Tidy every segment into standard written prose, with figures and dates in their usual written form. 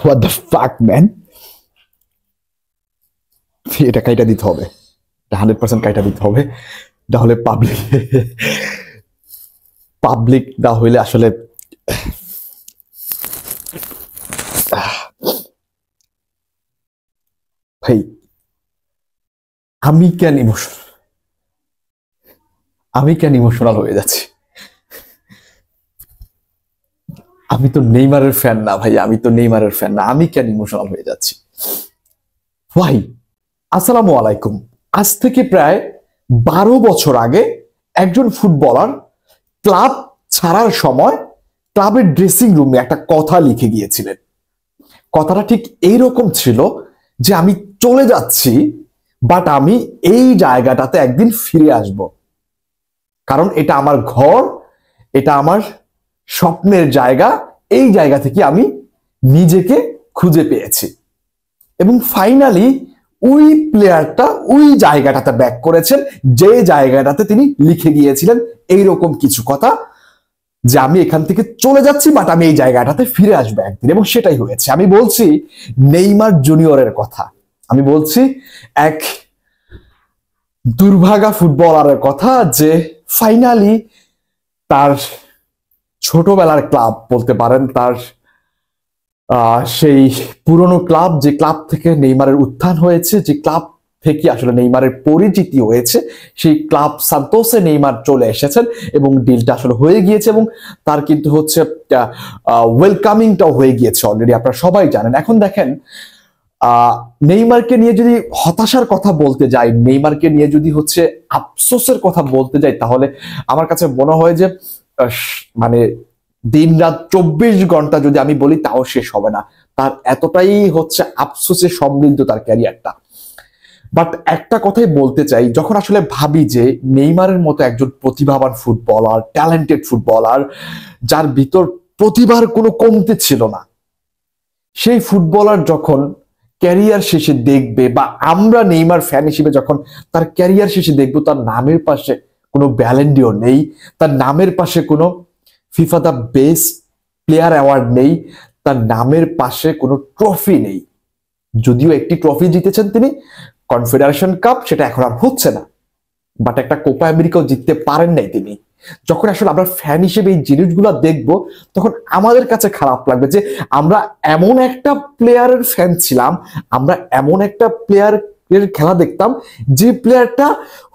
What the fuck man, এটা কাইটা দিতে হবে, 100% কাইটা দিতে হবে, তাহলে পাবলিক না হইলে আসলে ভাই আমি কেন ইমোশনাল হয়ে যাচ্ছি। আমি তো নেইমারের ফ্যান না ভাই, আমি কেন ইমোশনাল হয়ে যাচ্ছি ভাই। আসসালামু আলাইকুম। আজ থেকে প্রায় 12 বছর আগে একজন ফুটবলার ক্লাব ছাড়ার সময় ক্লাবের ড্রেসিং রুমে একটা কথা লিখে গিয়েছিলেন। কথাটা ঠিক এইরকম ছিল যে আমি চলে যাচ্ছি, বাট আমি এই জায়গাটাতে একদিন ফিরে আসব, কারণ এটা আমার ঘর, এটা আমার স্বপ্নের জায়গা, এই জায়গা থেকে আমি নিজেকে খুঁজে পেয়েছি। এবং ফাইনালি ওই প্লেয়ারটা ওই জায়গাটাতে ব্যাক করেছেন, যে জায়গাটাতে তিনি লিখে গিয়েছিলেন এইরকম কিছু কথা, যে আমি এখান থেকে চলে যাচ্ছি, বাট আমি এই জায়গাটাতে ফিরে আসবো একদিন। এবং সেটাই হয়েছে। আমি বলছি নেইমার জুনিয়রের কথা, আমি বলছি এক দুর্ভাগা ফুটবলারের কথা, যে ফাইনালি তার ছোটবেলার ক্লাব বলতে পারেন, তার সেই পুরনো ক্লাব, যে ক্লাব থেকে নেইমারের উত্থান হয়েছে, যে ক্লাব থেকে আসলে নেইমারের পরিচিতি হয়েছে, সেই ক্লাব সান্তোসে নেইমার চলে এসেছেন এবং ডিলটা আসলে হয়ে গিয়েছে এবং তার কিন্তু হচ্ছে ওয়েলকামিংটাও হয়ে গিয়েছে অলরেডি, আপনারা সবাই জানেন। এখন দেখেন, নেইমারকে নিয়ে যদি হতাশার কথা বলতে যাই, নেইমারকে নিয়ে যদি হচ্ছে আফসোসের কথা বলতে যাই, তাহলে আমার কাছে মনে হয় যে মানে দিন রাত 24 ঘন্টা যদি আমি বলি তাও শেষ হবে না। তার এতটাই হচ্ছে আফসোসে সমৃদ্ধ তার ক্যারিয়ারটা। বাট একটা কথাই বলতে চাই, যখন আসলে ভাবি যে নেইমারের মতো একজন প্রতিভাবান ফুটবলার, ট্যালেন্টেড ফুটবলার, যার ভিতর প্রতিভার কোনো কমতি ছিল না, সেই ফুটবলার যখন ক্যারিয়ার শেষে দেখবে, বা আমরা নেইমার ফ্যান হিসেবে যখন তার ক্যারিয়ার শেষে দেখবো, তার নামের পাশে কোনো ব্যালন ডিওর নেই, তার নামের পাশে কোনো FIFA the best player award নেই, তার নামের পাশে কোনো ট্রফি নেই। যদিও একটি ট্রফি জিতেছেন তিনি, কনফেডারেশন কাপ, সেটা এখন আর হচ্ছে না, বাট একটা কোপা আমেরিকাও জিততে পারেন নাই তিনি। যখন আসলে আমরা ফ্যান হিসেবে এই জিনিসগুলো দেখবো, তখন আমাদের কাছে খারাপ লাগবে যে আমরা এমন একটা প্লেয়ারের ফ্যান ছিলাম, আমরা এমন একটা প্লেয়ারের খেলা দেখতাম, যে প্লেয়ারটা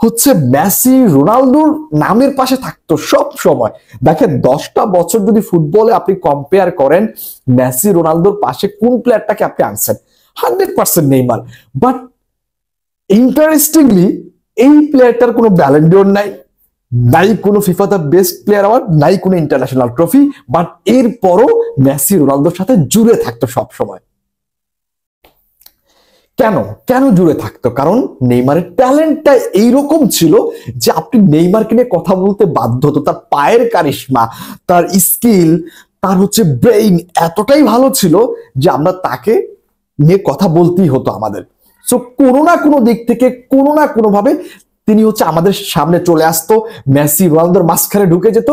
হচ্ছে মেসি, রোনালদোর নামের পাশে থাকতো সব সময়। দেখেন 10টা বছর যদি ফুটবলে আপনি কম্পেয়ার করেন, মেসি, রোনালদোর পাশে কোন প্লেয়ারটাকে আপনি আনছেন? 100% নেইমার। বাট ইন্টারেস্টিংলি এই প্লেয়ারটার কোনো ব্যালন ডিওর নাই কোনো FIFA the best player award, নাই কোনো ইন্টারন্যাশনাল ট্রফি, বাট এরপরও মেসি, রোনালদোর সাথে জুড়ে থাকতো সব সময়। কেন জুড়ে থাকতো? কারণ নেইমারের ট্যালেন্টটা এইরকম ছিল যে আপনি নেইমারকে নিয়ে কথা বলতে বাধ্য হতো। তার পায়ের কারিশমা, তার স্কিল, তার হচ্ছে ব্রেইন এতটাই ভালো ছিল যে আমরা তাকে নিয়ে কথা বলতেই হতো আমাদের। সো কোনো না কোনো দিক থেকে, কোনো না কোনো ভাবে তিনি হচ্ছে আমাদের সামনে চলে আসতো, মেসি, রোনালদোর মাঝখানে ঢুকে যেত,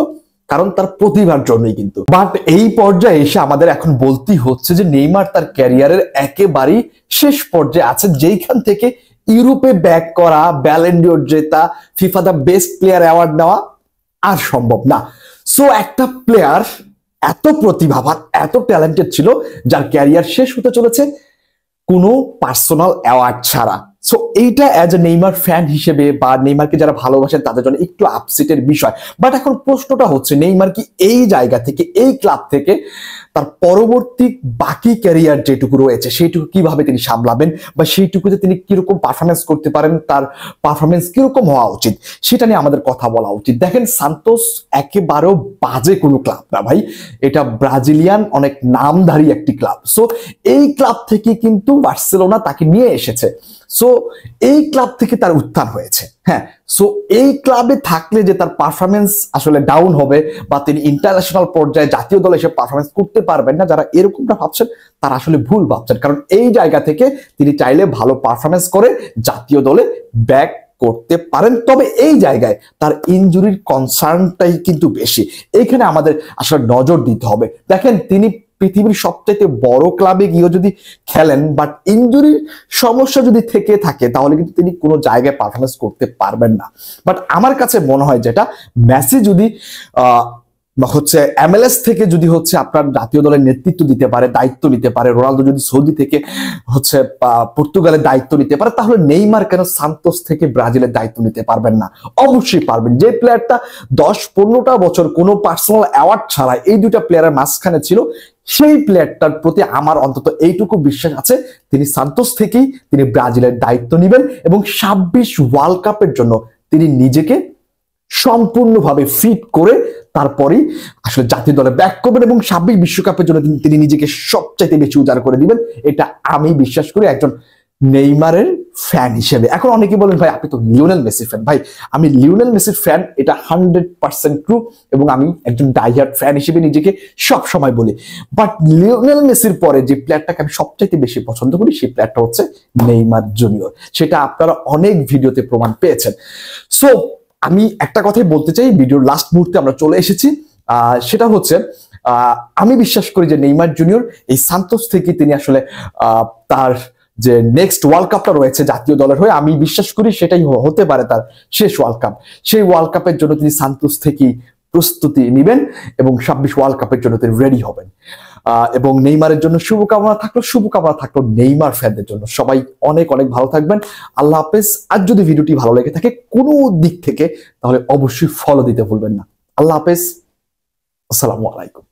কারণ তার প্রতিভার জন্যই কিন্তু। বাট এই পর্যায়ে এসে আমাদের এখন বলতেই হচ্ছে যে নেইমার তার ক্যারিয়ারের একেবারেই শেষ পর্যায়ে আছে, যেইখান থেকে ইউরোপে ব্যাক করা, ব্যালন ডিওর জেতা, FIFA the best player award নেওয়া আর সম্ভব না। সো একটা প্লেয়ার এত প্রতিভাবান, এত ট্যালেন্টেড ছিল, যার ক্যারিয়ার শেষ হতে চলেছে কোনো পার্সোনাল অ্যাওয়ার্ড ছাড়া। সো এইটা অ্যাজ এ নেইমার ফ্যান হিসেবে, বা নেইমারকে যারা ভালোবাসেন তাদের জন্য একটু আপসেটের বিষয়। বাট এখন প্রশ্নটা হচ্ছে, নেইমার কি এই জায়গা থেকে, এই ক্লাব থেকে তার পরবর্তী বাকি ক্যারিয়ার যেটুকু রয়েছে সেইটুকু কিভাবে তিনি সামলাবেন, বা সেইটুকুতে তিনি কিরকম পারফরমেন্স করতে পারেন, তার পারফরমেন্স কিরকম হওয়া উচিত, সেটা নিয়ে আমাদের কথা বলা উচিত। দেখেন, সান্তোস একেবারেও বাজে কোনো ক্লাব না ভাই, এটা ব্রাজিলিয়ান অনেক নামধারী একটি ক্লাব। সো এই ক্লাব থেকে কিন্তু বার্সেলোনা তাকে নিয়ে এসেছে। সো এই ক্লাব থেকে তার উত্থান হয়েছে। হ্যাঁ, সো এই ক্লাবে থাকলে যে তার পারফরমেন্স আসলে ডাউন হবে, বা তিনি ইন্টারন্যাশনাল পর্যায়ে জাতীয় দলে এসে পারফরমেন্স করতে পারবেন না, যারা এরকমটা ভাবছেন তারা আসলে ভুল ভাবছেন। কারণ এই জায়গা থেকে তিনি চাইলে ভালো পারফরমেন্স করে জাতীয় দলে ব্যাক করতে পারেন। তবে এই জায়গায় তার ইনজুরির কনসার্নটাই কিন্তু বেশি, এইখানে আমাদের আসলে নজর দিতে হবে। দেখেন, তিনি পৃথিবীর সবচাইতে বড় ক্লাবে গিয়েও যদি খেলেন, বাট ইনজুরির সমস্যা যদি থেকে থাকে তাহলে কিন্তু তিনি কোনো জায়গায় পারফরমেন্স করতে পারবেন না। বাট আমার কাছে মনে হয় যেটা, মেসি যদি হচ্ছে MLS থেকে যদি হচ্ছে আপনার জাতীয় দলের নেতৃত্ব দিতে পারে, দায়িত্ব নিতে পারে, রোনালদো যদি সৌদি থেকে হচ্ছে পর্তুগালের দায়িত্ব নিতে পারে, তাহলে নেইমার কেন সান্তোস থেকে ব্রাজিলের দায়িত্ব নিতে পারবেন না? অবশ্যই পারবেন। যে প্লেয়ারটা 10-15টা বছর কোনো পার্সোনাল অ্যাওয়ার্ড ছাড়া এই দুইটা প্লেয়ারের মাঝখানে ছিল, সেই প্লেয়ারটার প্রতি আমার অন্তত এইটুকু বিশ্বাস আছে, তিনি সান্তোস থেকেই তিনি ব্রাজিলের দায়িত্ব নেবেন এবং 26 ওয়ার্ল্ড কাপের জন্য তিনি নিজেকে সম্পূর্ণভাবে ফিট করে তারপরেই আসলে জাতীয় দলে ব্যাক করবেন এবং 26 বিশ্বকাপের জন্য তিনি নিজেকে সবচাইতে বেশি উজাড় করে দিবেন। এটা আমি বিশ্বাস করি একজন নেইমারের ফ্যান হিসেবে। এখন অনেকে বলেন ভাই আপনি তো লিওনেল মেসির ফ্যান। ভাই আমি লিওনেল মেসির ফ্যান, এটা 100% ট্রু এবং আমি একজন ডাইহার্ড ফ্যান হিসেবে নিজেকে সব সময় বলি। বাট লিওনেল মেসির পরে যে প্লেয়ারটাকে আমি সবচাইতে বেশি পছন্দ করি সেই প্লেয়ারটা হচ্ছে নেইমার জুনিয়র। সেটা আপনারা অনেক ভিডিওতে প্রমাণ পেয়েছেন। সো আমি একটা কথাই বলতে চাই, ভিডিওর লাস্ট মুহূর্তে আমরা চলে এসেছি, সেটা হচ্ছে আমি বিশ্বাস করি যে নেইমার জুনিয়র এই সান্তোস থেকে তিনি আসলে তার যে নেক্সট ওয়ার্ল্ড কাপটা রয়েছে জাতীয় দলের হয়ে, আমি বিশ্বাস করি সেটাই হতে পারে তার শেষ ওয়ার্ল্ড কাপ। সেই ওয়ার্ল্ড কাপের জন্য তিনি সান্তোস থেকেই প্রস্তুতি নেবেন এবং 26 ওয়ার্ল্ড কাপের জন্য তিনি রেডি হবেন। এবং নেইমারের জন্য শুভকামনা থাকলো নেইমার ফ্যানদের জন্য। সবাই অনেক অনেক ভালো থাকবেন। আল্লাহ হাফেজ। আর যদি ভিডিওটি ভালো লেগে থাকে কোনো দিক থেকে তাহলে অবশ্যই ফলো দিতে ভুলবেন না। আল্লাহ হাফেজ, আসসালামু আলাইকুম।